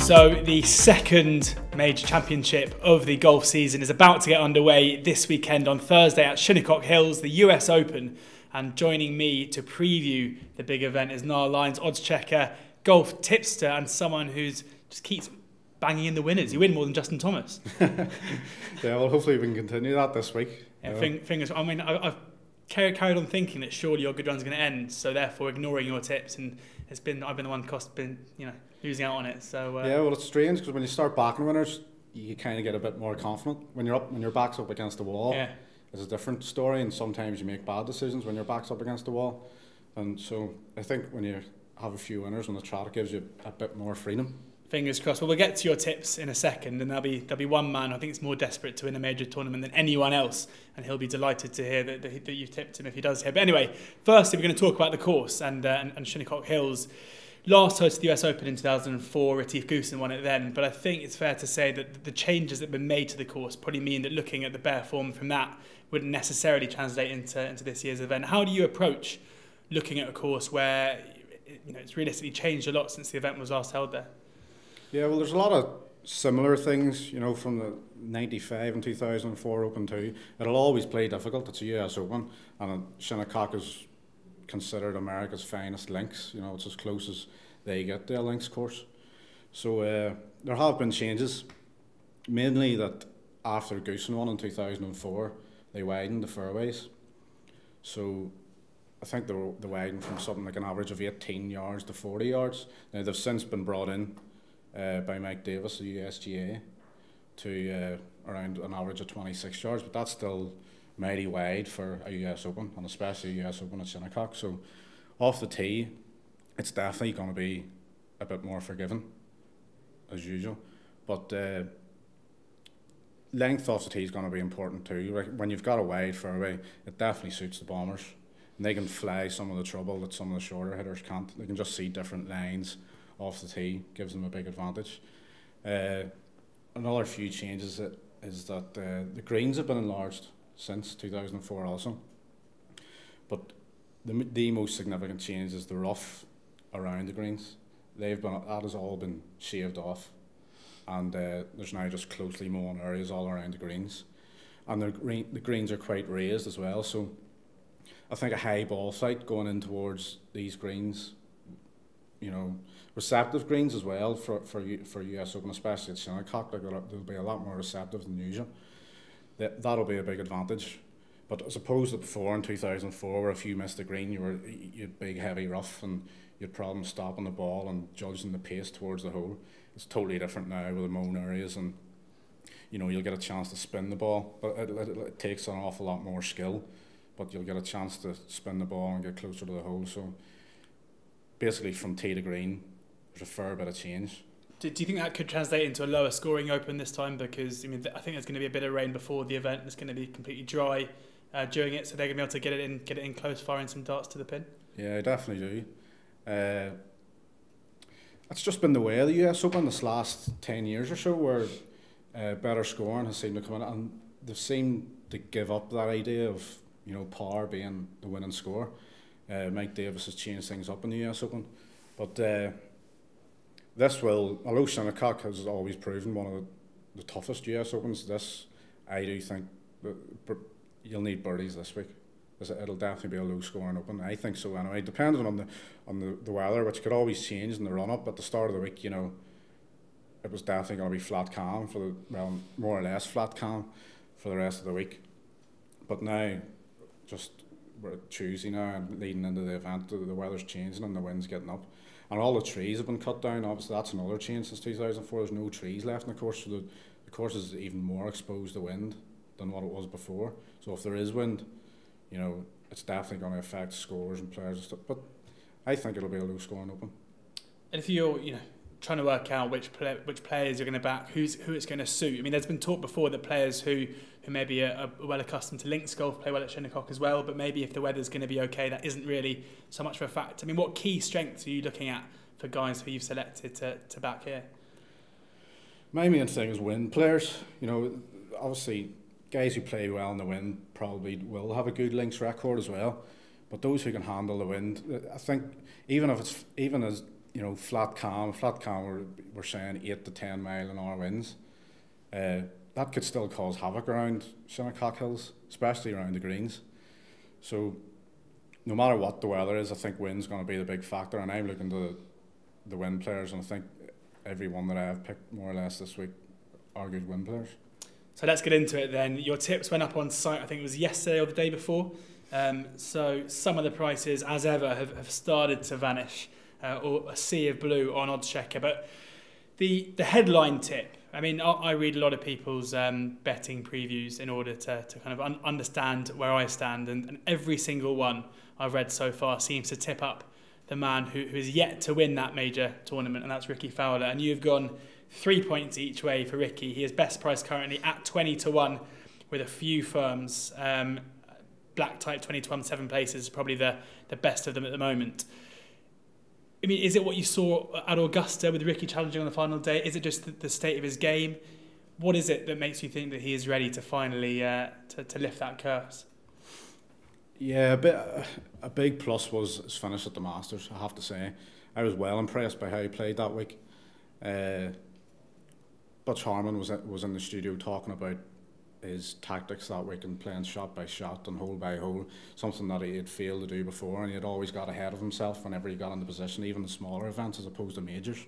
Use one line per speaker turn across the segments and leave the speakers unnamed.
So the second major championship of the golf season is about to get underway this weekend on Thursday at Shinnecock Hills, the US Open. And joining me to preview the big event is Niall Lyons, odds checker, golf tipster, and someone who just keeps banging in the winners. You win more than Justin Thomas.
Yeah, well, hopefully we can continue that this week.
Yeah, fingers. I mean, I've carried on thinking that surely your good run's going to end, so therefore ignoring your tips, and I've been the one losing out on it. So
yeah, well, it's strange because when you start backing winners, you kind of get a bit more confident. When your back's up against the wall,
yeah,
it's a different story, and sometimes you make bad decisions when your back's up against the wall. And so I think when you have a few winners on the trot, it gives you a bit more freedom.
Fingers crossed. Well, we'll get to your tips in a second, and there'll be one man I think it's more desperate to win a major tournament than anyone else, and he'll be delighted to hear that you've tipped him if he does here. But anyway, firstly, we're going to talk about the course and Shinnecock Hills. Last hosted the US Open in 2004, Rickie Fowler won it then, but I think it's fair to say that the changes that have been made to the course probably mean that looking at the bare form from that wouldn't necessarily translate into this year's event. How do you approach looking at a course where it's realistically changed a lot since the event was last held there?
Yeah, well, there's a lot of similar things, from the 95 and 2004 Open too. It'll always play difficult. It's a US Open, and Shinnecock is considered America's finest links. It's as close as they get to a links course. So there have been changes, mainly that after Goosen won in 2004, they widened the fairways. So I think they widened from something like an average of 18 yards to 40 yards. Now they've since been brought in by Mike Davis, the USGA, to around an average of 26 yards, but that's still mighty wide for a US Open, and especially a US Open at Shinnecock. So off the tee, it's definitely going to be a bit more forgiving, as usual. But length off the tee is going to be important too. When you've got a wide fairway, it definitely suits the bombers. And they can fly some of the trouble that some of the shorter hitters can't. They can just see different lines off the tee, gives them a big advantage. Another few changes is that the greens have been enlarged since 2004 also. But the most significant change is the rough around the greens. That has all been shaved off, and there's now just closely mown areas all around the greens. And the greens are quite raised as well, so I think a high ball flight going in towards these greens, receptive greens as well for US Open, especially at Shinnecock, they'll be a lot more receptive than usual. That'll be a big advantage. But as opposed to before in 2004, where if you missed the green, you had big heavy rough and you had problems stopping the ball and judging the pace towards the hole. It's totally different now with the mown areas, and you'll get a chance to spin the ball, but it takes an awful lot more skill. But you'll get a chance to spin the ball and get closer to the hole. So basically, from tee to green, there's a fair bit of change.
Do you think that could translate into a lower scoring Open this time? Because I think there's going to be a bit of rain before the event. It's going to be completely dry during it, so they're going to be able to get it in close, firing some darts to the pin.
Yeah, I definitely do. It's just been the way of the US Open this last 10 years or so, where better scoring has seemed to come in, and they've seemed to give up that idea of par being the winning score. Mike Davis has changed things up in the US Open, but although Shinnecock has always proven one of the toughest US Opens, I do think that you'll need birdies this week. It'll definitely be a low scoring Open. I think so anyway, depending on the weather, which could always change in the run up. At the start of the week, it was definitely going to be flat calm more or less flat calm for the rest of the week. But now, we're at Tuesday now and leading into the event, the weather's changing and the wind's getting up. And all the trees have been cut down. Obviously, that's another change since 2004. There's no trees left in the course, so the course is even more exposed to wind than what it was before. So if there is wind, it's definitely going to affect scores and players and stuff. But I think it'll be a low-scoring Open.
And if you're, trying to work out which players you're going to back, who it's going to suit. I mean, there's been talk before that players who maybe are well accustomed to links golf play well at Shinnecock as well, but maybe if the weather's going to be okay, that isn't really so much of a fact. I mean, what key strengths are you looking at for guys who you've selected to back here?
My main thing is wind players. Obviously, guys who play well in the wind probably will have a good links record as well, but those who can handle the wind, I think even as you know, flat calm, we're saying 8 to 10 mile an hour winds. That could still cause havoc around Shinnecock Hills, especially around the greens. So no matter what the weather is, I think wind's going to be the big factor, and I'm looking to the wind players, and I think everyone that I have picked more or less this week are good wind players.
So let's get into it then. Your tips went up on site, I think it was yesterday or the day before. So some of the prices, as ever, have started to vanish, or a sea of blue on Oddschecker. But the headline tip, I mean, I read a lot of people's betting previews in order to kind of understand where I stand, and every single one I've read so far seems to tip up the man who is yet to win that major tournament, and that's Rickie Fowler. And you've gone 3 points each way for Rickie. He is best priced currently at 20 to 1 with a few firms. Black type 20 to 1, 7 places is probably the best of them at the moment. I mean, is it what you saw at Augusta with Rickie challenging on the final day? Is it just the state of his game? What is it that makes you think that he is ready to finally to lift that curse?
Yeah, a big plus was his finish at the Masters, I have to say. I was well impressed by how he played that week. Butch Harmon was in the studio talking about his tactics that week and playing shot by shot and hole by hole, something that he had failed to do before, and he had always got ahead of himself whenever he got into position, even the smaller events as opposed to majors.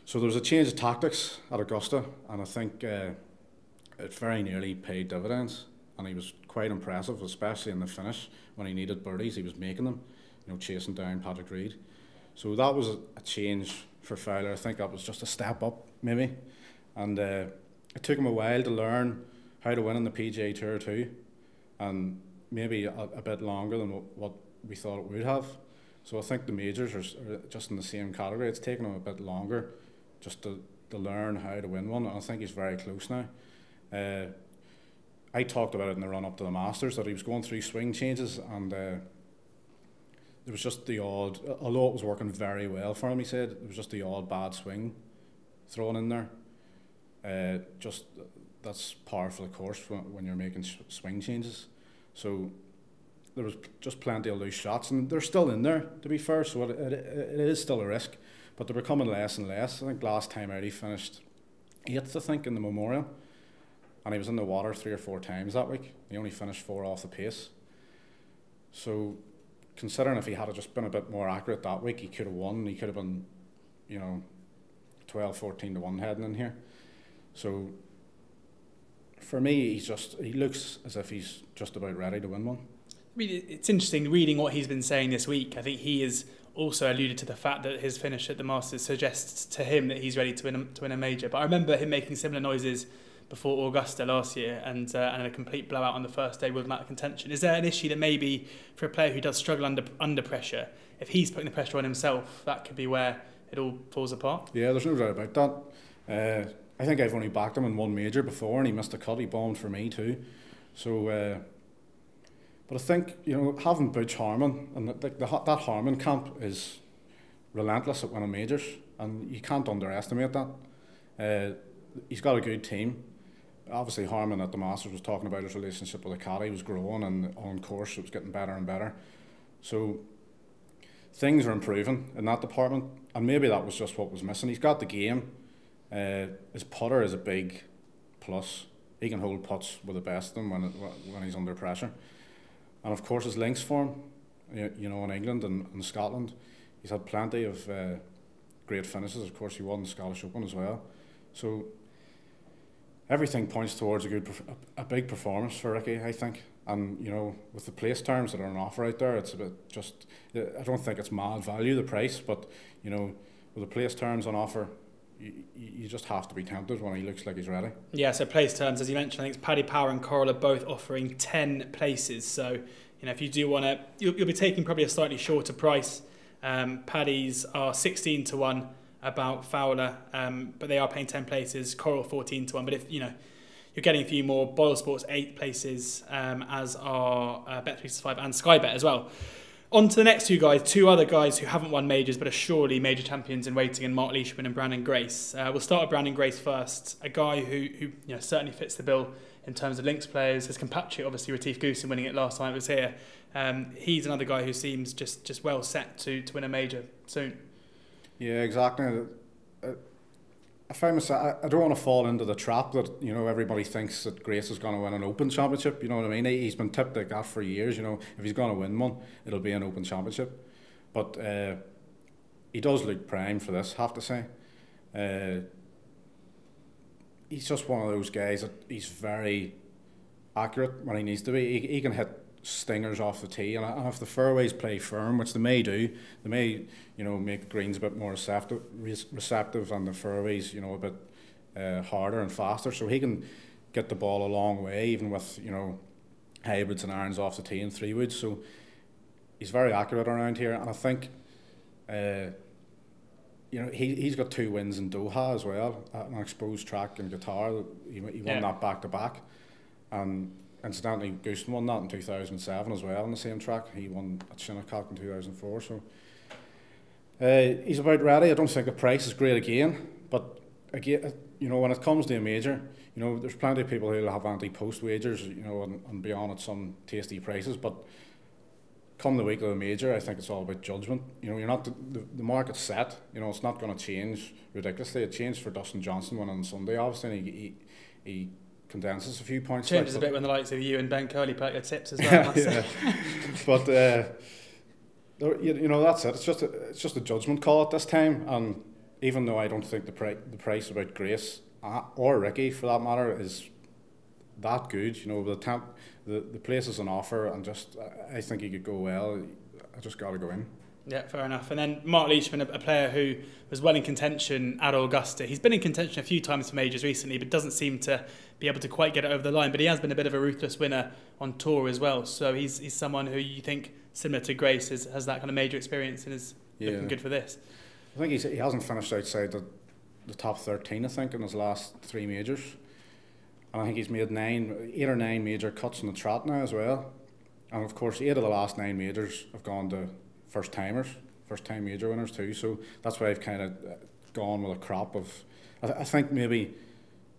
So there was a change of tactics at Augusta, and I think it very nearly paid dividends, and he was quite impressive, especially in the finish when he needed birdies. He was making them, you know, chasing down Patrick Reed. So that was a change for Fowler. I think that was just a step up maybe, and it took him a while to learn how to win in the PGA Tour too, and maybe a bit longer than what we thought it would have. So I think the majors are just in the same category. It's taken him a bit longer just to learn how to win one, and I think he's very close now. I talked about it in the run up to the Masters that he was going through swing changes, and there was just the odd, although it was working very well for him, he said, there was just the odd bad swing thrown in there. Just that's par for the course when you're making swing changes. So there was just plenty of loose shots, and they're still in there, to be fair, so it is still a risk, but they're becoming less and less. I think last time out he finished 8th, I think, in the Memorial, and he was in the water 3 or 4 times that week. He only finished 4 off the pace. So considering if he had just been a bit more accurate that week, he could have won. He could have been, you know, 12, 14 to 1 heading in here. So for me, he looks as if he's just about ready to win one.
I mean, it's interesting reading what he's been saying this week. I think he has also alluded to the fact that his finish at the Masters suggests to him that he's ready to win a major. But I remember him making similar noises before Augusta last year, and a complete blowout on the first day with him out of contention. Is there an issue that maybe for a player who does struggle under pressure, if he's putting the pressure on himself, that could be where it all falls apart? Yeah,
there's no doubt about that. I think I've only backed him in one major before, and he missed a cut. He bombed for me too. So, but I think, you know, having Butch Harmon, and that Harmon camp is relentless at winning majors, and you can't underestimate that. He's got a good team. Obviously, Harmon at the Masters was talking about his relationship with the caddy. He was growing, and on course it was getting better and better. So things are improving in that department, and maybe that was just what was missing. He's got the game. His putter is a big plus. He can hold putts with the best of them when he's under pressure. And of course his links form, you know, in England and Scotland, he's had plenty of great finishes. Of course he won the Scottish Open as well. So everything points towards a big performance for Rickie, I think. And, you know, with the place terms that are on offer out there, it's a bit just, I don't think it's mad value, the price, but, you know, with the place terms on offer, you just have to be tempted when he looks like he's ready. Yeah,
so place terms, as you mentioned, I think Paddy Power and Coral are both offering 10 places. So, you know, if you do want to, you'll be taking probably a slightly shorter price. Paddy's are 16 to 1 about Fowler, but they are paying 10 places. Coral 14 to 1. But if, you know, you're getting a few more, Boyle Sports 8 places, as are Bet365 and Sky Bet as well. On to the next two other guys who haven't won majors but are surely major champions in waiting, and Mark Leishman and Brandon Grace. We'll start with Brandon Grace first, a guy who you know, certainly fits the bill in terms of links players. His compatriot, obviously, Retief Goosen winning it last time it was here. He's another guy who seems just well set to win a major soon.
Yeah, exactly. I find myself, I don't want to fall into the trap that, you know, everybody thinks that Grace is going to win an Open Championship. You know what I mean? He's been tipped like that for years. You know, if he's going to win one, it'll be an Open Championship. But he does look prime for this, have to say. He's just one of those guys that he's very accurate when he needs to be. He can hit stingers off the tee, and if the fairways play firm, which they may do, they may, you know, make the greens a bit more receptive and the fairways, you know, a bit harder and faster, so he can get the ball a long way, even with, you know, hybrids and irons off the tee and 3-woods. So he's very accurate around here, and I think you know, he's got 2 wins in Doha as well, at an exposed track in Qatar. He won that back to back, and incidentally, Gustin won that in 2007 as well on the same track. He won at Shinnecock in 2004. So he's about ready. I don't think the price is great again, but again, you know, when it comes to a major, you know, there's plenty of people who'll have anti-post wagers, you know, and be on at some tasty prices. But come the week of the major, I think it's all about judgment. You know, you're not the market's set. You know, it's not going to change ridiculously. It changed for Dustin Johnson winning on Sunday, obviously. And he condenses a few points.
Changes a bit when the likes of you and Ben Curley put out your tips as well.
Yeah. But you know, that's it. It's just a judgment call at this time. And even though I don't think the price about Grace or Rickie for that matter is that good, you know, the place is an offer, and just I think he could go well. I just got to go in.
Yeah, fair enough. And then Mark Leishman, a player who was well in contention at Augusta. He's been in contention a few times for majors recently, but doesn't seem to be able to quite get it over the line. But he has been a bit of a ruthless winner on tour as well. So he's someone who you think, similar to Grace, has that kind of major experience and is looking good for this.
I think he hasn't finished outside the top 13, I think, in his last 3 majors. And I think he's made 8 or 9 major cuts in the trot now as well. And of course, 8 of the last 9 majors have gone to first-time major winners too. So that's why I've kind of gone with a crop of... I think maybe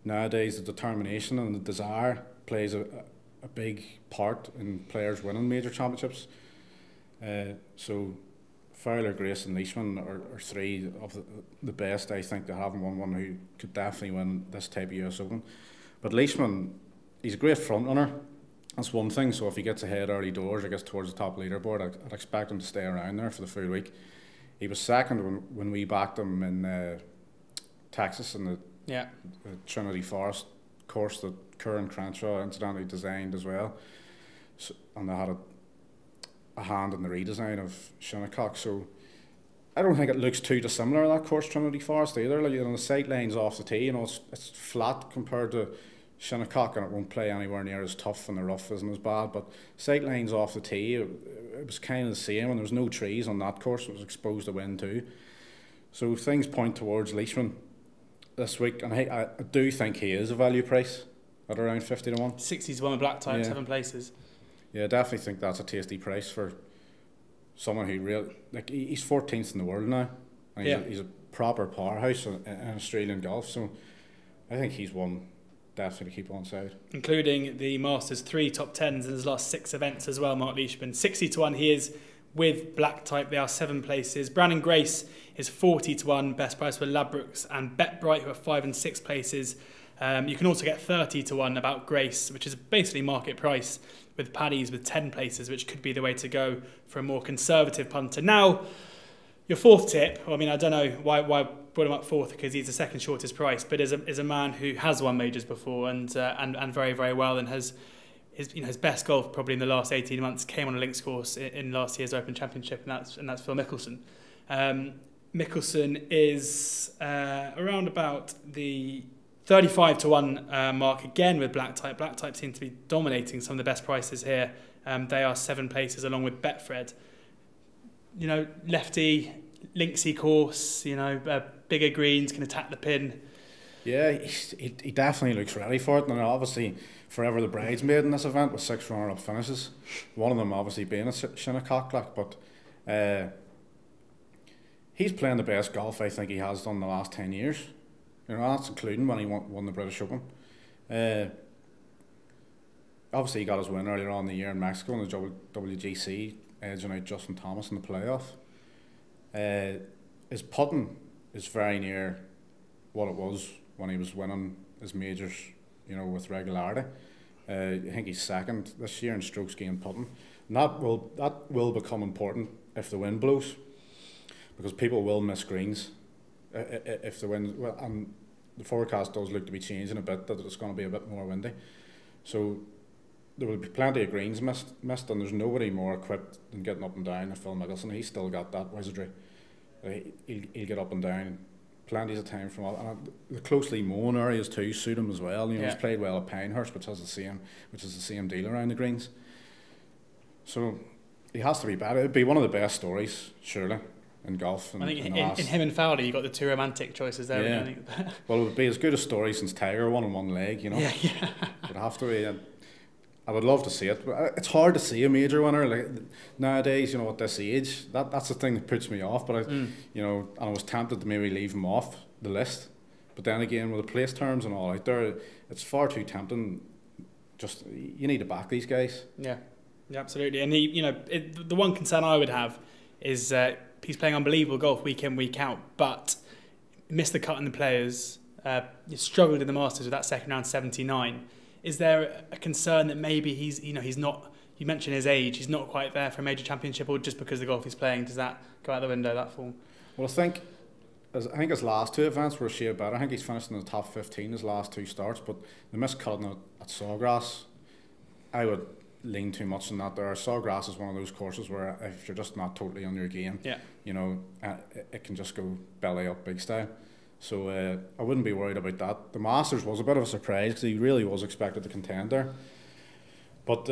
nowadays the determination and the desire plays a big part in players winning major championships. So Fowler, Grace and Leishman are 3 of the best, I think, that haven't won one, who could definitely win this type of US Open. But Leishman, he's a great front runner. That's one thing. So if he gets ahead early doors, I guess towards the top leaderboard, I'd expect him to stay around there for the full week. He was second when we backed him in Texas in the Trinity Forest course that Kerr and Crenshaw incidentally designed as well. So, and they had a hand in the redesign of Shinnecock. So I don't think it looks too dissimilar, that course, Trinity Forest, either. Like, you know, the sight lines off the tee, you know, it's flat compared to Shinnecock, and it won't play anywhere near as tough, and the rough isn't as bad. But sight lines off the tee, it was kind of the same, and there was no trees on that course. It was exposed to wind too. So things point towards Leishman this week, and I do think he is a value price at around 50 to 1.
60 to 1 with black type, 7 places.
Yeah, I definitely think that's a tasty price for someone who really, like, he's 14th in the world now, and he's a proper powerhouse in Australian golf. So I think he's one definitely to keep on side. Including
the Masters 3 top 10s in his last 6 events as well, Mark Leishman. 60 to 1 he is with black type. They are 7 places. Brandon Grace is 40 to 1. Best price for Ladbrokes and BetBright, who are 5 and 6 places. You can also get 30 to 1 about Grace, which is basically market price, with Paddy's with 10 places, which could be the way to go for a more conservative punter. Now, your 4th tip, I mean, I don't know why put him up 4th, because he's the 2nd shortest price, but is a man who has won majors before and very, very well, and has his best golf probably in the last 18 months came on a links course in last year's Open Championship, and that's Phil Mickelson. Mickelson is around about the 35 to 1 mark, again with black type. Black type seem to be dominating some of the best prices here. They are 7 places along with Betfred. You know, lefty, linksy course, you know, bigger greens, can attack the pin.
Yeah, he definitely looks ready for it, and obviously forever the bridesmaid in this event with 6 runner-up finishes. One of them obviously being a Shinnecock, but he's playing the best golf I think he has done in the last 10 years. You know, that's including when he won the British Open. Obviously he got his win earlier on in the year in Mexico in the WGC, edging out Justin Thomas in the playoff. his putting is very near what it was when he was winning his majors, you know, with regularity. I think he's second this year in strokes gained putting. And that will become important if the wind blows, because people will miss greens if the wind. Well, and the forecast does look to be changing a bit, that it's going to be a bit more windy. So there will be plenty of greens missed, and there's nobody more equipped than getting up and down than Phil Mickelson. He's still got that wizardry. He'll get up and down plenty of time from all. And the closely mown areas too suit him as well. You know, he's played well at Pinehurst, which is the same deal around the greens. So he has to be better. It'd be one of the best stories, surely, in golf.
I think in him and Fowler, you got the two romantic choices there.
Yeah. Well, it would be as good a story since Tiger won on one leg. You know.
Yeah.
It'd have to be. I would love to see it. But it's hard to see a major winner like nowadays. You know, at this age, that's the thing that puts me off. But you know, and I was tempted to maybe leave him off the list. But then again, with the place terms and all out there, it's far too tempting. Just you need to back these guys.
Yeah, absolutely. And the one concern I would have is he's playing unbelievable golf week in, week out, but missed the cut in the Players. Struggled in the Masters with that second round 79. Is there a concern that maybe he's not? You mentioned his age; he's not quite there for a major championship, or just because the golf he's playing, does that go out the window? That form?
Well, I think his last two events were a shade better. I think he's finished in the top 15 his last two starts, but the missed cutting at Sawgrass, I would lean too much on that. Sawgrass is one of those courses where if you're just not totally on your game, you know, it can just go belly up big style. So I wouldn't be worried about that. The Masters was a bit of a surprise because he really was expected to contend there. But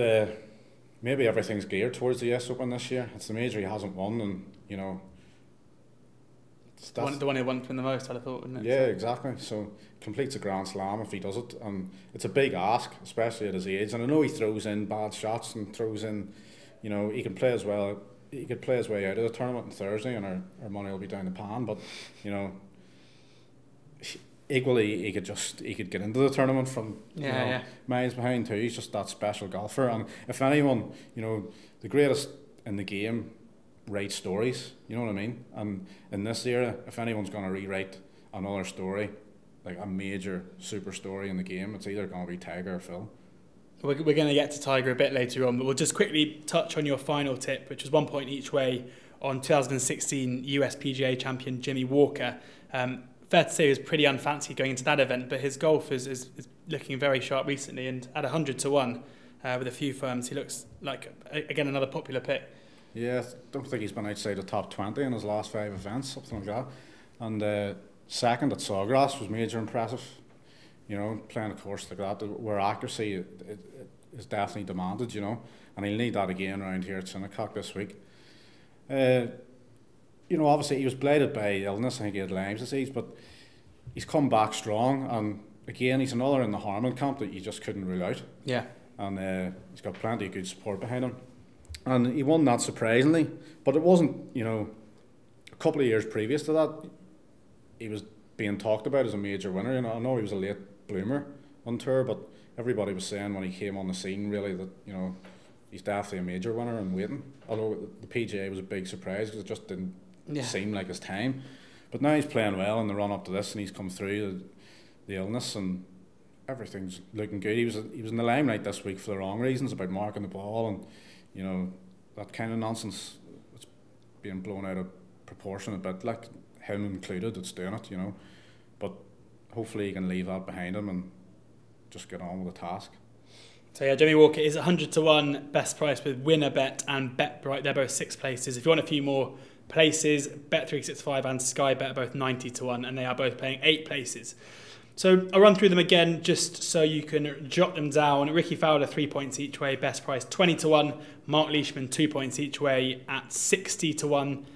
maybe everything's geared towards the US Open this year. It's the major he hasn't won, and you know,
the one he wants to win the most, I'd have thought, wouldn't it?
Yeah, exactly. So completes a Grand Slam if he does it, and it's a big ask, especially at his age. And I know he throws in bad shots and throws in, you know, he can play as well. He could play his way out of the tournament on Thursday, and our money will be down the pan. But you know, equally he could get into the tournament from miles behind too. He's just that special golfer, and if anyone, you know, the greatest in the game write stories, you know what I mean? And in this era, if anyone's going to rewrite another story, like a major super story in the game, it's either going to be Tiger or Phil.
We're going to get to Tiger a bit later on, but we'll just quickly touch on your final tip, which was 1 point each way on 2016 US PGA champion Jimmy Walker. Fair to say he was pretty unfancy going into that event, but his golf is looking very sharp recently, and at 100 to 1 with a few firms, he looks like, again, another popular pick.
Yeah, I don't think he's been outside the top 20 in his last 5 events, something like that. And second at Sawgrass was major impressive. You know, playing a course like that where accuracy is definitely demanded, you know, and he'll need that again around here at Shinnecock this week. You know, obviously he was blighted by illness. I think he had Lyme's disease, but he's come back strong. And again, he's another in the Harman camp that you just couldn't rule out.
Yeah.
And he's got plenty of good support behind him. And he won that surprisingly, but it wasn't, you know, a couple of years previous to that, he was being talked about as a major winner. You know, I know he was a late bloomer on tour, but everybody was saying when he came on the scene, really, that, you know, he's definitely a major winner and waiting. Although the PGA was a big surprise because it just didn't seem like his time. But now he's playing well in the run up to this, and he's come through the illness, and everything's looking good. He was in the limelight this week for the wrong reasons, about marking the ball and, you know, that kind of nonsense. It's being blown out of proportion a bit, like him included, it's doing it, you know. But hopefully he can leave that behind him and just get on with the task.
So yeah, Jimmy Walker is 100 to 1 best price with WinnerBet and BetBright. They're both 6 places. If you want a few more places, Bet365 and Sky Bet are both 90 to 1, and they are both paying 8 places. So I'll run through them again just so you can jot them down. Rickie Fowler, 3 points each way, best price 20 to 1. Mark Leishman, 2 points each way at 60 to 1.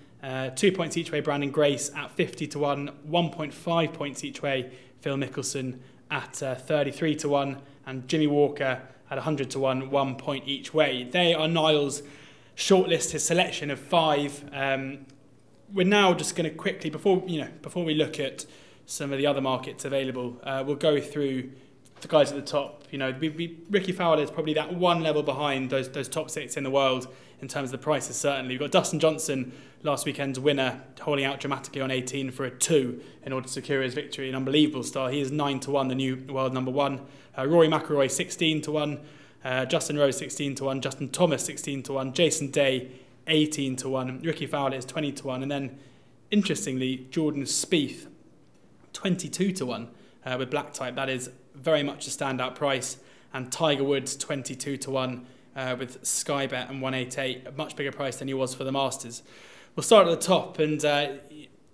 2 points each way, Brandon Grace at 50 to 1. 1.5 points each way, Phil Mickelson at 33 to 1. And Jimmy Walker at 100 to 1, 1 point each way. They are Niall's shortlist, his selection of 5. We're now just going to quickly, before we look at some of the other markets available, we'll go through the guys at the top. You know, Rickie Fowler is probably that one level behind those top 6 in the world in terms of the prices, certainly. We've got Dustin Johnson, last weekend's winner, holding out dramatically on 18 for a 2 in order to secure his victory. An unbelievable start. He is 9-1, the new world number 1. Rory McIlroy 16-1. Justin Rose 16-1. Justin Thomas 16-1. Jason Day 18-1. Rickie Fowler is 20-1. And then, interestingly, Jordan Spieth 22-1 with black type. That is very much a standout price. And Tiger Woods 22-1 with Sky Bet and 188, a much bigger price than he was for the Masters. We'll start at the top, and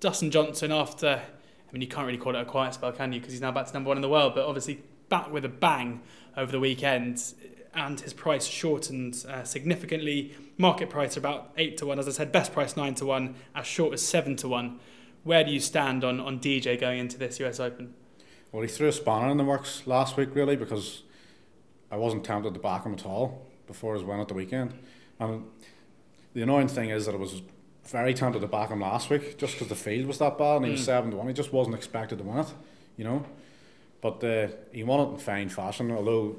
Dustin Johnson, after, I mean, you can't really call it a quiet spell, can you? Because he's now back to number 1 in the world, but obviously back with a bang over the weekend, and his price shortened significantly. Market price about 8-1, as I said, best price 9-1, as short as 7-1. Where do you stand on DJ going into this US Open?
Well, he threw a spanner in the works last week, really, because I wasn't tempted to back him at all before his win at the weekend. And the annoying thing is that I was very tempted to back him last week just because the field was that bad and he was 7-1. He just wasn't expected to win it, you know. But he won it in fine fashion, although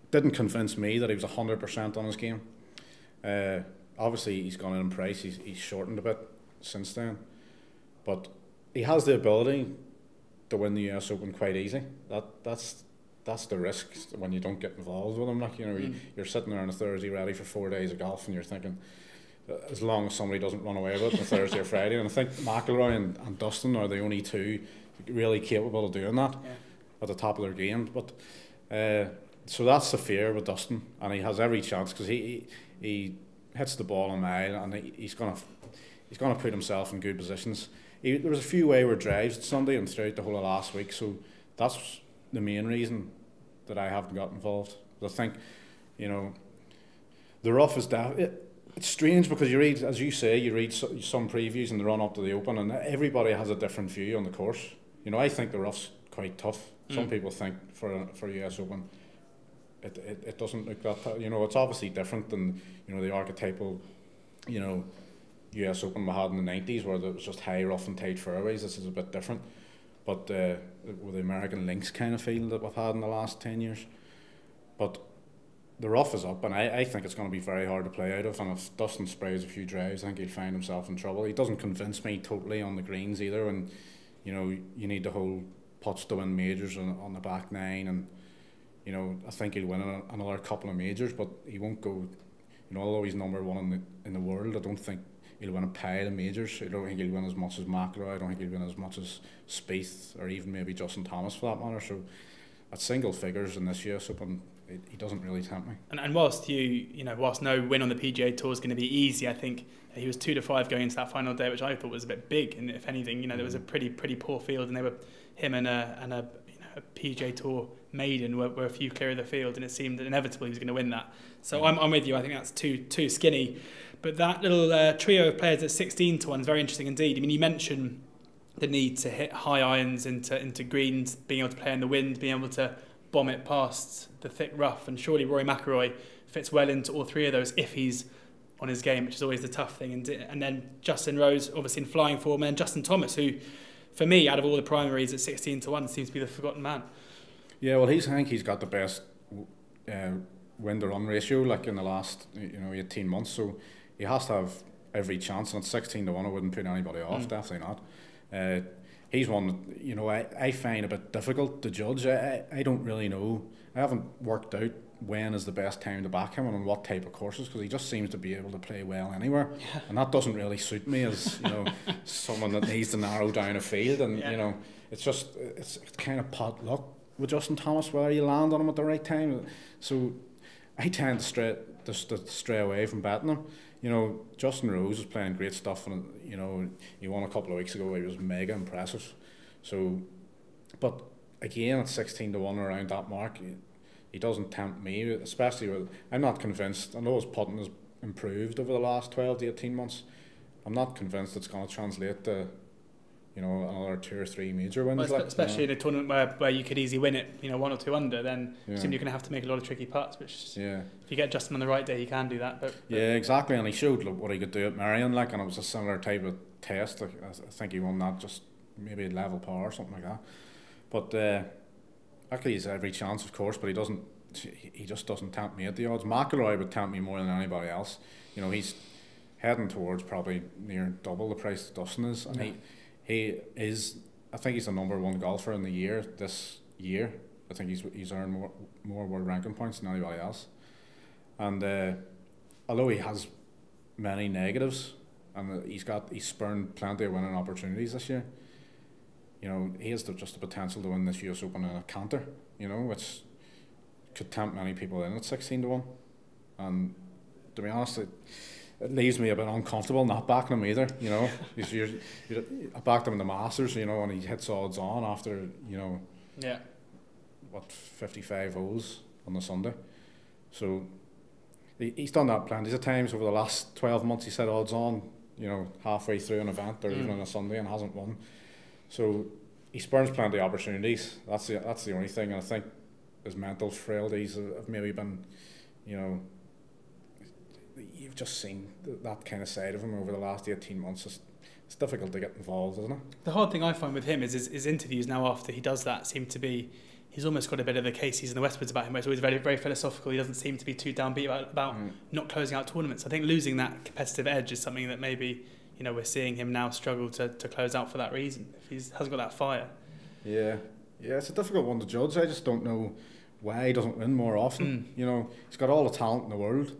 didn't convince me that he was 100% on his game. Obviously, he's gone in price. He's shortened a bit since then. But he has the ability to win the US Open quite easy. That's the risk when you don't get involved with him. Like, you know, you're sitting there on a Thursday ready for 4 days of golf, and you're thinking, as long as somebody doesn't run away with it on Thursday or Friday. And I think McIlroy and Dustin are the only two really capable of doing that at the top of their game. But so that's the fear with Dustin, and he has every chance because he hits the ball a mile, and he's gonna put himself in good positions. There was a few wayward drives Sunday and throughout the whole of last week, so that's the main reason that I haven't got involved. I think, you know, the rough is it's strange because you read, as you say, you read some previews in the run up to the Open, and everybody has a different view on the course. You know, I think the rough's quite tough. Some people think for US Open, it doesn't look that tough. You know, it's obviously different than, you know, the archetypal, you know, US Open we had in the 90s where there was just high rough and tight fairways. This is a bit different. But with the American links kind of feel that we've had in the last 10 years. But the rough is up, and I think it's going to be very hard to play out of. And if Dustin sprays a few drives, I think he'll find himself in trouble. He doesn't convince me totally on the greens either. And, you know, you need to hold putts to win majors on the back nine. And, you know, I think he'll win another couple of majors, but he won't go, you know, although he's number 1 in the world, I don't think he'll win a pile of majors. I don't think he'll win as much as McIlroy. I don't think he'll win as much as Spieth or even maybe Justin Thomas for that matter. So at single figures in this US Open, he doesn't really tempt me.
And whilst whilst no win on the PGA Tour is going to be easy, I think he was 2-5 going into that final day, which I thought was a bit big. And if anything, you know, there was a pretty poor field, and they were him and a PGA Tour maiden were a few clear of the field, and it seemed that inevitably he was going to win that. So I'm with you. I think that's too skinny. But that little trio of players at 16-1 is very interesting indeed. I mean, you mentioned the need to hit high irons into greens, being able to play in the wind, being able to bomb it past the thick rough, and surely Rory McIlroy fits well into all three of those if he's on his game, which is always the tough thing. And then Justin Rose, obviously in flying form, and Justin Thomas, who, for me, out of all the primaries at 16-1, seems to be the forgotten man. Yeah,
well, I think he's got the best win-to-run ratio, like in the last 18 months. So he has to have every chance, and at 16-1, I wouldn't put anybody off. Definitely not. He's one, you know, I find a bit difficult to judge. I don't really know. I haven't worked out when is the best time to back him and on what type of courses, because he just seems to be able to play well anywhere, and that doesn't really suit me as, you know, someone that needs to narrow down a field. And you know, it's kind of pot luck with Justin Thomas whether you land on him at the right time. So I tend to stray away from betting him. You know, Justin Rose is playing great stuff, and you know, he won a couple of weeks ago. He was mega impressive. So, but again, at 16-1 around that mark, he doesn't tempt me, especially with. I'm not convinced. I know his putting has improved over the last 12 to 18 months. I'm not convinced it's going to translate to, you know, another 2 or 3 major wins.
Well, especially in a tournament where you could easily win it, you know, 1 or 2 under, then you're going to have to make a lot of tricky putts, which if you get Justin on the right day, he can do that. But
yeah, exactly, and he showed what he could do at Marion, like, and it was a similar type of test. I think he won that just maybe at level par or something like that. But actually, he's every chance, of course, but he doesn't he just doesn't tempt me at the odds. McIlroy would tempt me more than anybody else. You know, he's heading towards probably near double the price Dustin is, and he is. I think he's the #1 golfer in the year this year. I think he's earned more world ranking points than anybody else. And although he has many negatives, and he's spurned plenty of winning opportunities this year, you know, he has just the potential to win this US Open in a canter, you know, which could tempt many people in at 16-1. And to be honest, it leaves me a bit uncomfortable not backing him either, you know. I backed him in the Masters, you know, and he hits odds on after, you know, 55 holes on the Sunday. So he's done that plenty of times over the last 12 months. He set odds on, you know, halfway through an event or even on a Sunday and hasn't won. So he spurns plenty of opportunities. That's the only thing. And I think his mental frailties have maybe been, you know, you've just seen that kind of side of him over the last 18 months. It's difficult to get involved, isn't it?
The hard thing I find with him is his interviews now after he does that seem to be, he's almost got a bit of a case he's in the Westwards about him, where it's always very, very philosophical. He doesn't seem to be too downbeat about not closing out tournaments. I think losing that competitive edge is something that maybe, you know, we're seeing him now struggle to close out for that reason. If he hasn't got that fire. Yeah,
it's a difficult one to judge. I just don't know why he doesn't win more often. You know, he's got all the talent in the world.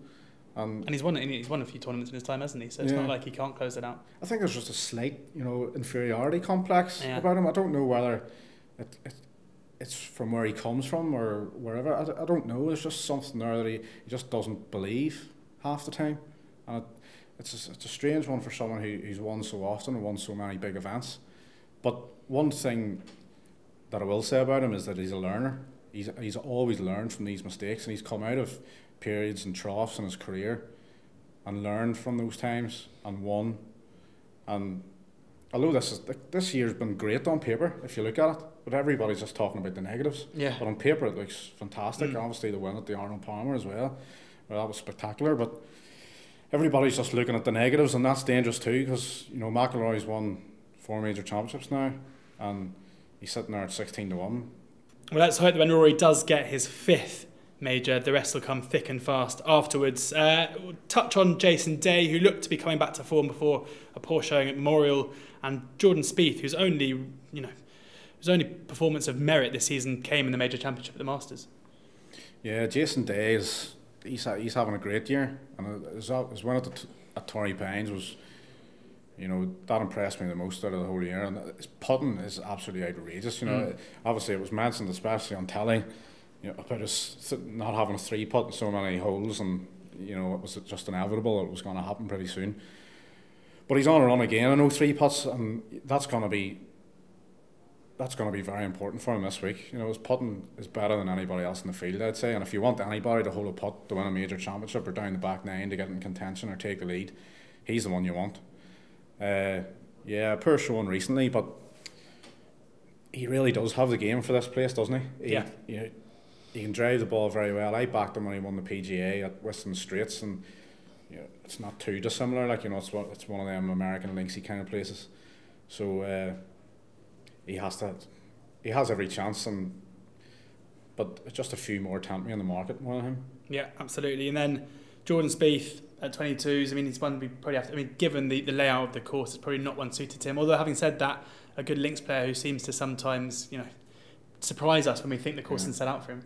And
he's won a few tournaments in his time, hasn't he? So it's not like he can't close it out.
I think there's just a slight, you know, inferiority complex about him. I don't know whether it's from where he comes from or wherever. I don't know. There's just something there that he just doesn't believe half the time. And it's a strange one for someone who's won so often and won so many big events. But one thing that I will say about him is that he's a learner. He's always learned from these mistakes, and he's come out of periods and troughs in his career and learned from those times and won. And although this year's been great on paper if you look at it, but everybody's just talking about the negatives. But on paper it looks fantastic. Obviously the win at the Arnold Palmer as well, that was spectacular. But everybody's just looking at the negatives, and that's dangerous too, because, you know, McIlroy's won 4 major championships now, and he's sitting there at 16-1.
Well, let's hope that when Rory does get his 5th major, the rest will come thick and fast afterwards. We'll touch on Jason Day, who looked to be coming back to form before a poor showing at Memorial, and Jordan Spieth, whose only performance of merit this season came in the major championship at the Masters. Yeah,
Jason Day he's having a great year, and his win at Torrey Pines was, you know, that impressed me the most out of the whole year. And his putting is absolutely outrageous. You know, obviously it was mentioned, especially on telly, you know, about us not having a 3-putt in so many holes, and, you know, it was just inevitable it was going to happen pretty soon. But he's on a run again. I know 3 putts, and that's going to be very important for him this week. You know, his putting is better than anybody else in the field, I'd say. And if you want anybody to hold a putt to win a major championship or down the back 9 to get in contention or take the lead, he's the one you want. Poor showing recently, but he really does have the game for this place, doesn't he? You know, he can drive the ball very well. I backed him when he won the PGA at Western Straits, and, you know, it's not too dissimilar. Like, you know, it's one of them American linksy kind of places. So he has every chance, but it's just a few more tempt me in the market more than him.
Yeah, absolutely. And then Jordan Spieth at 22s. I mean, he's one we probably have to. I mean, given the layout of the course, it's probably not one suited to him. Although, having said that, a good links player who seems to sometimes, you know, surprise us when we think the course is set out for him.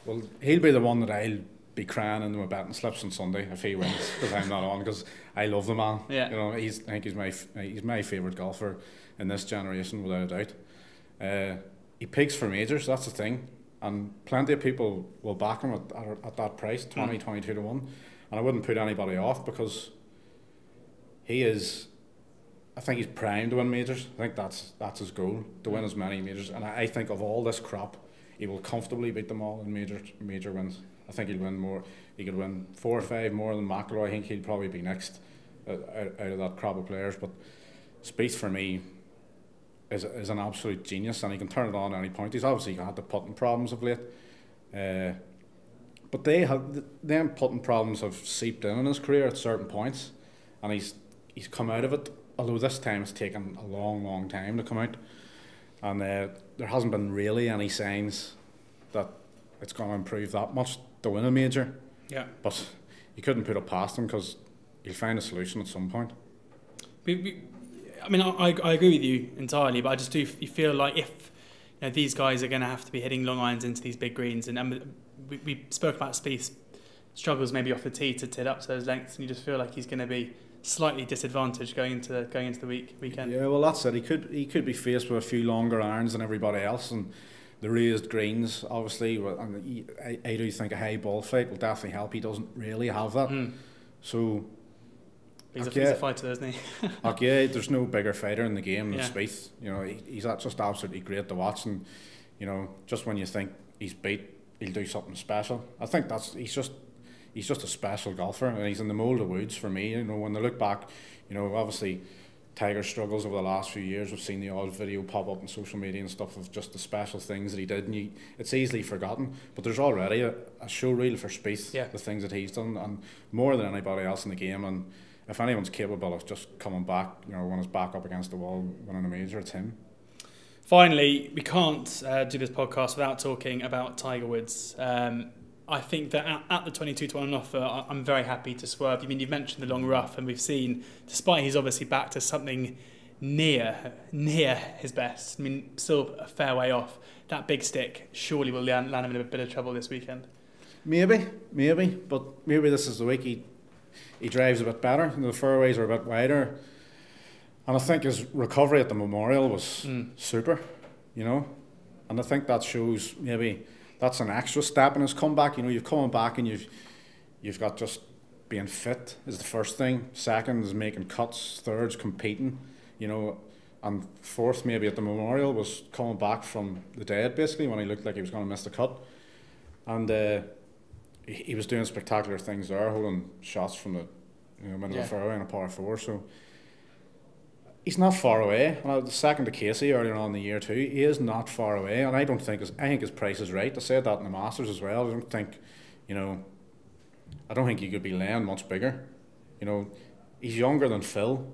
Well, he'll be the one that I'll be crying into my betting slips on Sunday if he wins, because I'm not on, because I love the man. You know, I think he's my favourite golfer in this generation, without a doubt. He peaks for majors, that's the thing, and plenty of people will back him at that price, 22 to 1, and I wouldn't put anybody off, because I think he's primed to win majors. I think that's his goal, to win as many majors, and I think of all this crop, he will comfortably beat them all in major wins. I think he'll win more. He could win 4 or 5 more than McIlroy. I think he'll probably be next out of that crop of players. But Spieth, for me, is an absolute genius, and he can turn it on at any point. He's obviously had the putting problems of late, but them putting problems have seeped in his career at certain points, and he's come out of it. Although this time it's taken a long time to come out, and there hasn't been really any signs that it's going to improve that much to win a major.
Yeah.
But you couldn't put it past him because you'll find a solution at some point.
I mean, I agree with you entirely, but I just do feel like if these guys are going to have to be hitting long irons into these big greens, and we spoke about Spieth struggles maybe off the tee to hit up to those lengths, and you just feel like he's going to be slightly disadvantaged going into the weekend.
Yeah, well, that's it. He could be faced with a few longer irons than everybody else, and the raised greens, obviously. And I do think a high ball flight will definitely help. He doesn't really have that, so.
He's a fighter, isn't he?
Yeah, there's no bigger fighter in the game than
Yeah.
Spieth. He's just absolutely great to watch, and just when you think he's beat, he'll do something special. I think he's just a special golfer, and he's in the mould of Woods for me. When they look back, obviously Tiger's struggles over the last few years. We've seen the odd video pop up on social media and stuff of just the special things that he did, and it's easily forgotten. But there's already a show reel for Spieth, the things that he's done, and more than anybody else in the game. And if anyone's capable of just coming back, when he's back up against the wall, winning a major, it's him.
Finally, we can't do this podcast without talking about Tiger Woods. I think that at the 22-1 offer, I'm very happy to swerve. I mean, you've mentioned the long rough, and we've seen, despite he's obviously back to something near his best, I mean, still a fair way off, that big stick surely will land him in a bit of trouble this weekend. Maybe,
but maybe this is the week he drives a bit better, the fairways are a bit wider, and I think his recovery at the Memorial was super, and I think that shows maybe that's an extra step in his comeback. You've come back and you've got just being fit is the first thing. Second is making cuts. Third's competing, and fourth maybe at the Memorial was coming back from the dead basically when he looked like he was going to miss the cut, and he was doing spectacular things there, holding shots from the middle of the fairway in a par 4. So he's not far away. And the second to Casey earlier on in the year too, he is not far away. And I think his price is right. I said that in the Masters as well. I don't think he could be laying much bigger. He's younger than Phil,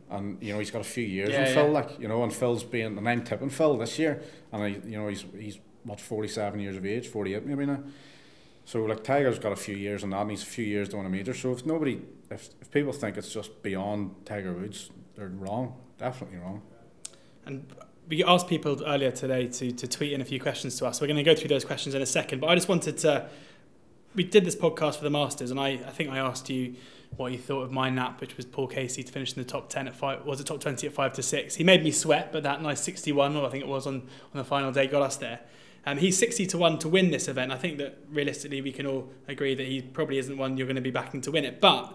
and he's got a few years on Phil. And Phil's and I'm tipping Phil this year, and he's 47 years of age, 48 maybe now. So Tiger's got a few years on that, and he's a few years doing a major. So if people think it's just beyond Tiger Woods, they're wrong. Definitely wrong.
And we asked people earlier today to tweet in a few questions to us. We're going to go through those questions in a second, but I just wanted to. We did this podcast for the Masters, and I think I asked you what you thought of my nap, which was Paul Casey to finish in the top 10 at 5. Was it top 20 at 5-6? He made me sweat, but that nice 61, or I think it was on the final day, got us there. He's 60-1 to win this event. I think that realistically we can all agree that he probably isn't one you're going to be backing to win it. But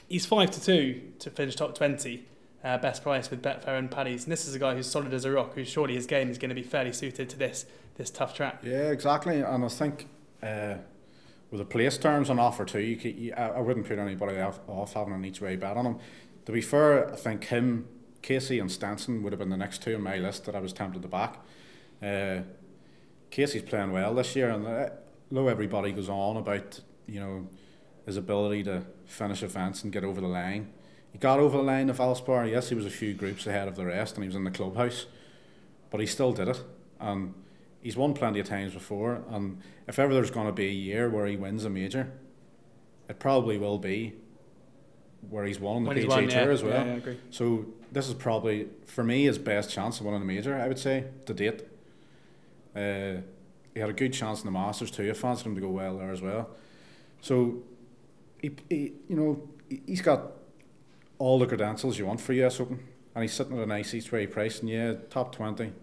he's 5-2 to finish top 20, best price with Betfair and Paddy's. And this is a guy who's solid as a rock, who surely his game is going to be fairly suited to this tough track.
Yeah, exactly. And I think with the place terms on offer too, I wouldn't put anybody off having an each way bet on him. To be fair, I think him, Casey and Stenson would have been the next two on my list that I was tempted to back. Casey's playing well this year, and though everybody goes on about his ability to finish events and get over the line, he got over the line at Valspar. Yes, he was a few groups ahead of the rest, and he was in the clubhouse, but he still did it, and he's won plenty of times before. And if ever there's going to be a year where he wins a major, it probably will be where he's won the PGA Tour as well.
Yeah, I agree.
So this is probably for me his best chance of winning a major, I would say, to date. He had a good chance in the Masters too. I fancied him to go well there as well. So he's got all the credentials you want for US Open, and he's sitting at a nice each way price, and top 20.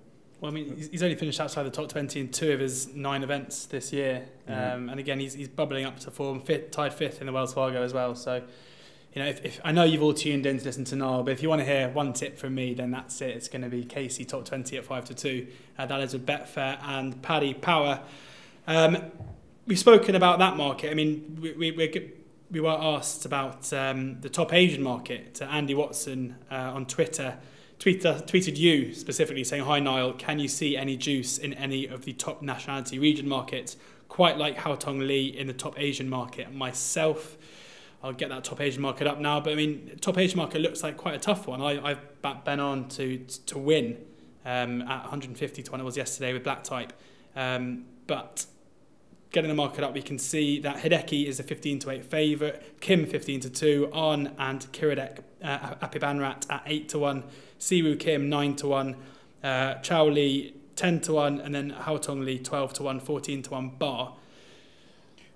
Well, I mean, he's only finished outside the top 20 in 2 of his 9 events this year, and again he's bubbling up to form, tied 5th in the Wells Fargo as well. So if I know you've all tuned in to listen to Niall, but if you want to hear one tip from me, then that's it. It's going to be Casey top 20 at 5-2. That is with Betfair and Paddy Power. We've spoken about that market. I mean, we were asked about the top Asian market. Andy Watson on Twitter tweeted you specifically saying, "Hi Niall, can you see any juice in any of the top nationality region markets, quite like Hao Tong Lee in the top Asian market?" Myself, I'll get that top Asian market up now, but I mean, top Asian market looks like quite a tough one. I've backed Ben on to win at 150 to 1 it was yesterday with black type. but getting the market up, we can see that Hideki is a 15-8 favourite, Kim 15-2, Arn and Kiradek Apibanrat at 8-1, Siwoo Kim 9-1, Chao Li 10-1, and then Haotong Li 12-1, 14-1 bar.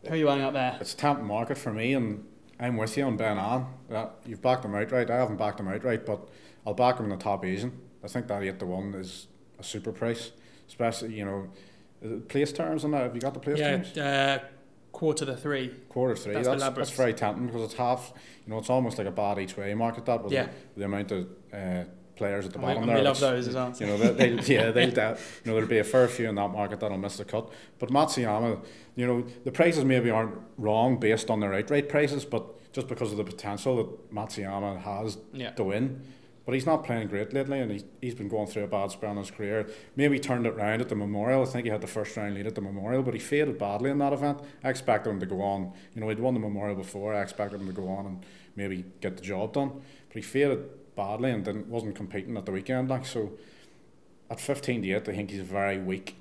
Who are you eyeing up there?
It's a tempting market for me, and I'm with you on Ben An. You've backed him outright. I haven't backed him outright, but I'll back him in the top Asian. I think that 8-1 is a super price, especially, you know, place terms on that. Have you got the place terms?
Yeah, quarter to three.
Quarter to three. That's very tempting because it's half. You know, it's almost like a bad each way market. That with the amount of players at the bottom there.
We love those as well.
You know, there'll be a fair few in that market that'll miss the cut. But Matsuyama, you know, the prices maybe aren't wrong based on their outright prices, but just because of the potential that Matsuyama has to win. But he's not playing great lately, and he's been going through a bad spell in his career. Maybe turned it round at the Memorial. I think he had the first round lead at the Memorial, but he faded badly in that event. I expected him to go on. You know, he'd won the Memorial before. I expected him to go on and maybe get the job done. But he faded badly and wasn't competing at the weekend. Like, so at 15-8, I think he's very weak.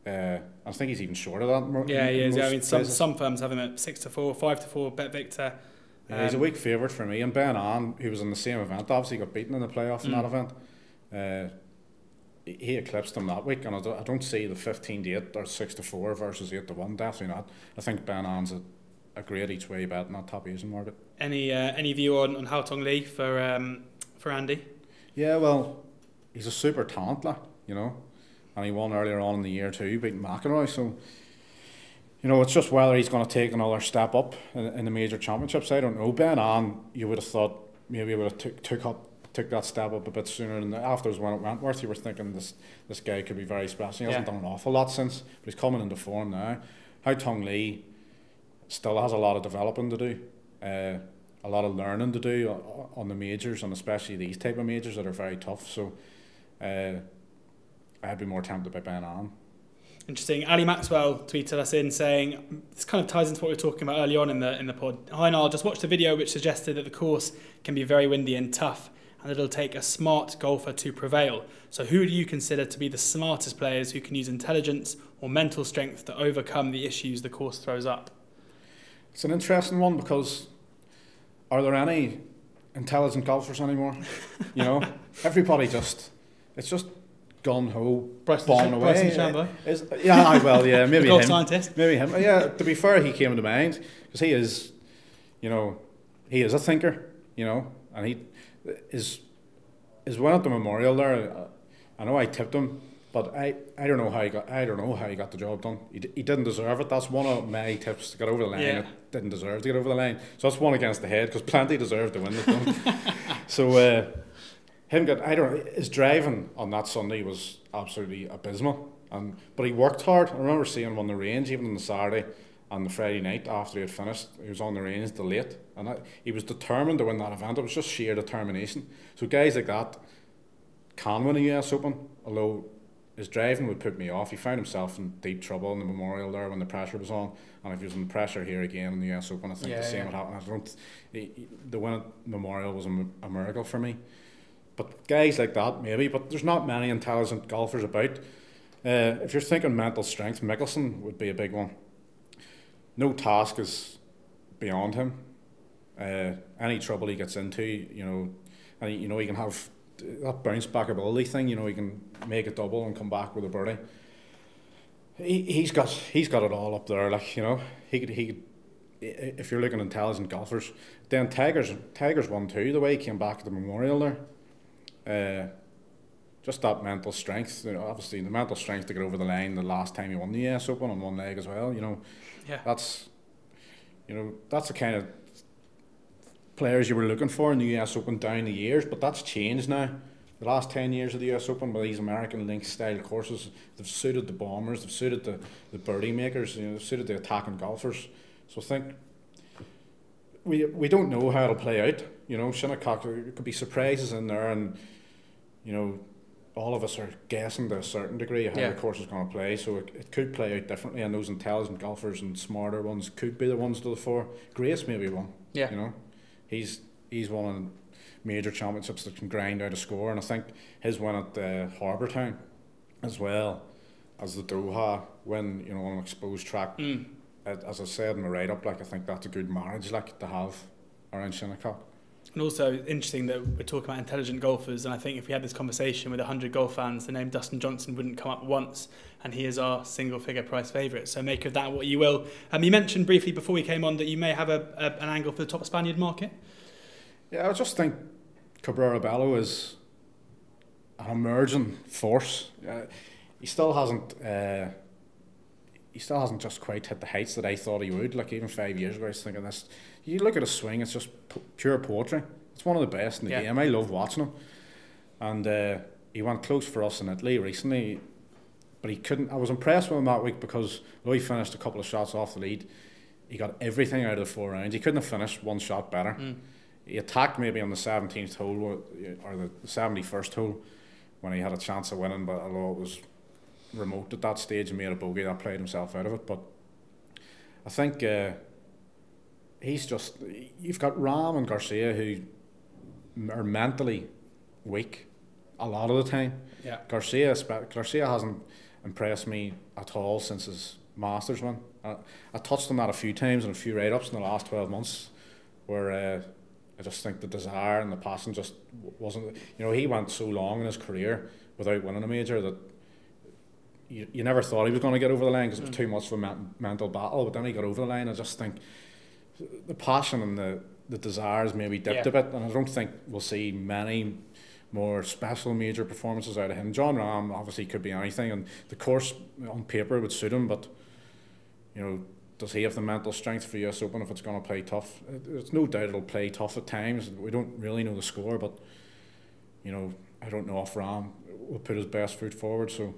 I think he's even short of that.
Yeah, he is. I mean, some firms have him at 6-4, 5-4. Bet Victor.
Yeah, he's a weak favourite for me. And Ben An, who was in the same event, obviously got beaten in the playoff in that event. He eclipsed him that week, and I don't see the 15-8 or 6-4 versus 8-1. Definitely not. I think Ben An's a great each way bet in that top Asian market.
Any view on Haotong Li for Andy?
Yeah, well, he's a super talent, like, you know, and he won earlier on in the year too, beating McIlroy. So, you know, it's just whether he's going to take another step up in the major championships. I don't know. Ben An, you would have thought maybe he would have took that step up a bit sooner. And afterwards, when at Wentworth, you were thinking this guy could be very special. He hasn't done an awful lot since, but he's coming into form now. Haotong Li still has a lot of developing to do, a lot of learning to do on the majors, and especially these type of majors that are very tough. So I'd be more tempted by Ben An.
Interesting. Ali Maxwell tweeted us in saying, this kind of ties into what we were talking about early on in the pod. Hi Niall, just watched a video which suggested that the course can be very windy and tough, and it'll take a smart golfer to prevail. So who do you consider to be the smartest players who can use intelligence or mental strength to overcome the issues the course throws up?
It's an interesting one, because are there any intelligent golfers anymore? You know, everybody it's just gun-ho, bombing away. Maybe
golf scientist.
Maybe him. Yeah, to be fair, he came to mind, because he is a thinker, you know, and he is win at the Memorial there. I know I tipped him, but I don't know how he got the job done. He didn't deserve it. That's one of my tips to get over the line. Yeah. Didn't deserve to get over the line. So that's one against the head, because plenty deserved to win it. So his driving on that Sunday was absolutely abysmal, but he worked hard. I remember seeing him on the range even on the Saturday and the Friday night after he had finished. He was on the range till late, and he was determined to win that event. It was just sheer determination. So guys like that can win a US Open, although his driving would put me off. He found himself in deep trouble in the Memorial there when the pressure was on, and if he was in pressure here again in the US Open, I think the same would happen. The win at Memorial was a miracle for me. But guys like that, maybe. But there's not many intelligent golfers about. If you're thinking mental strength, Mickelson would be a big one. No task is beyond him. Any trouble he gets into, you know, and he can have that bounce back ability thing. You know, he can make a double and come back with a birdie. He's got it all up there. Like, you know, he could. If you're looking at intelligent golfers, then Tiger's won too. The way he came back at the Memorial there. Just that mental strength, you know, obviously the mental strength to get over the line the last time he won the US Open on one leg as well, you know. Yeah. That's the kind of players you were looking for in the US Open down the years, but that's changed now. The last 10 years of the US Open, with these American links style courses, they've suited the bombers, they've suited the birdie makers, you know, they've suited the attacking golfers. So I think we don't know how it'll play out. You know, Shinnecock, there could be surprises in there, and you know, all of us are guessing to a certain degree how the course is going to play. So it could play out differently, and those intelligent golfers and smarter ones could be the ones to the fore. Grace may be one. Yeah. You know, he's won major championships that can grind out a score, and I think his win at Harbour Town as well as the Doha win, you know, on an exposed track. As I said in the write-up, like, I think that's a good marriage, like, to have around Shinnecock.
And also interesting that we're talking about intelligent golfers, and I think if we had this conversation with 100 golf fans, the name Dustin Johnson wouldn't come up once, and he is our single-figure price favourite. So make of that what you will. You mentioned briefly before we came on that you may have an angle for the top Spaniard market. Yeah,
I just think Cabrera Bello is an emerging force. He still hasn't just quite hit the heights that I thought he would. Like, even 5 years ago, I was thinking this. You look at his swing; it's just pure poetry. It's one of the best in the game. I love watching him. And he went close for us in Italy recently, but he couldn't. I was impressed with him that week because though he finished a couple of shots off the lead, he got everything out of the 4 rounds. He couldn't have finished one shot better. He attacked maybe on the 17th hole or the 71st hole when he had a chance of winning, but although it was remote at that stage and made a bogey, that played himself out of it. But I think he's just, you've got Rahm and Garcia who are mentally weak a lot of the time. Garcia hasn't impressed me at all since his Masters win. I touched on that a few times in a few write-ups in the last 12 months where I just think the desire and the passion just wasn't, you know, he went so long in his career without winning a major that you never thought he was going to get over the line because it was too much of a mental battle, but then he got over the line. I just think the passion and the desires maybe dipped a bit, and I don't think we'll see many more special major performances out of him. John Rahm obviously could be anything, and the course on paper would suit him, but you know, does he have the mental strength for US Open if it's going to play tough? There's no doubt it'll play tough at times. We don't really know the score, but you know, I don't know if Rahm will put his best foot forward. So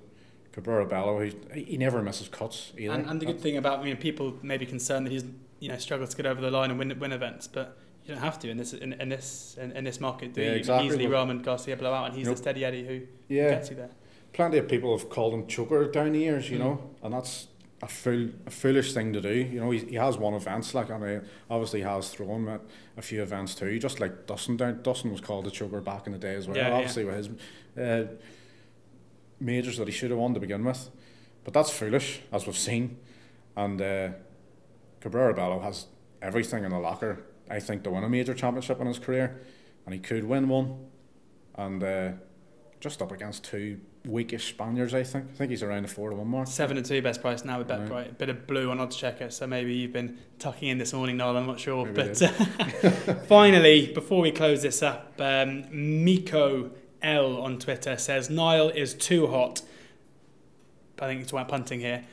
Cabrera Bello, he never misses cuts either.
And the good thing about, I mean, people may be concerned that he's, you know, struggles to get over the line and win events, but you don't have to in this market, do you?
Exactly.
Easily Rahm and Garcia blow out, and he's the steady Eddie who gets you there.
Plenty of people have called him choker down the years, you know, and that's a foolish thing to do. You know, he has won events, like, and he obviously has thrown at a few events too, just like Dustin. Dustin was called a choker back in the day as well, obviously with his majors that he should have won to begin with. But that's foolish, as we've seen. And Cabrera Bello has everything in the locker, I think, to win a major championship in his career, and he could win one. And just up against two weakish Spaniards, I think. I think he's around the 4-1 mark.
7-2 best price now with BetBright. Right. Bit of blue on odds checker, so maybe you've been tucking in this morning, Noel, I'm not sure. Maybe. But finally, before we close this up, Miko L on Twitter says Niall is too hot. I think it's about punting here.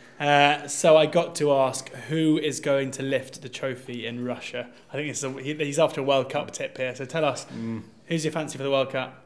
So I got to ask, who is going to lift the trophy in Russia? I think he's after a World Cup tip here. So tell us, who's your fancy for the World Cup?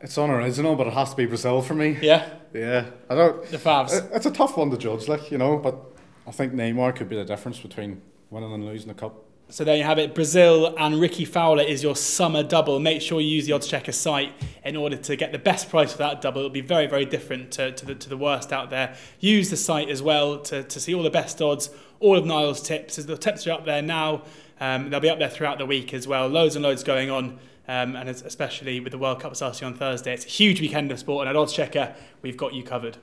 It's unoriginal, but it has to be Brazil for me.
Yeah?
Yeah. I don't.
The Favs.
It's a tough one to judge, like, you know, but I think Neymar could be the difference between winning and losing the cup.
So there you have it. Brazil and Rickie Fowler is your summer double. Make sure you use the Odds Checker site in order to get the best price for that double. It'll be very, very different to the worst out there. Use the site as well to see all the best odds, all of Niall's tips. As the tips are up there now, they'll be up there throughout the week as well. Loads and loads going on. And especially with the World Cup starting on Thursday. It's a huge weekend of sport, and at Odds Checker, we've got you covered.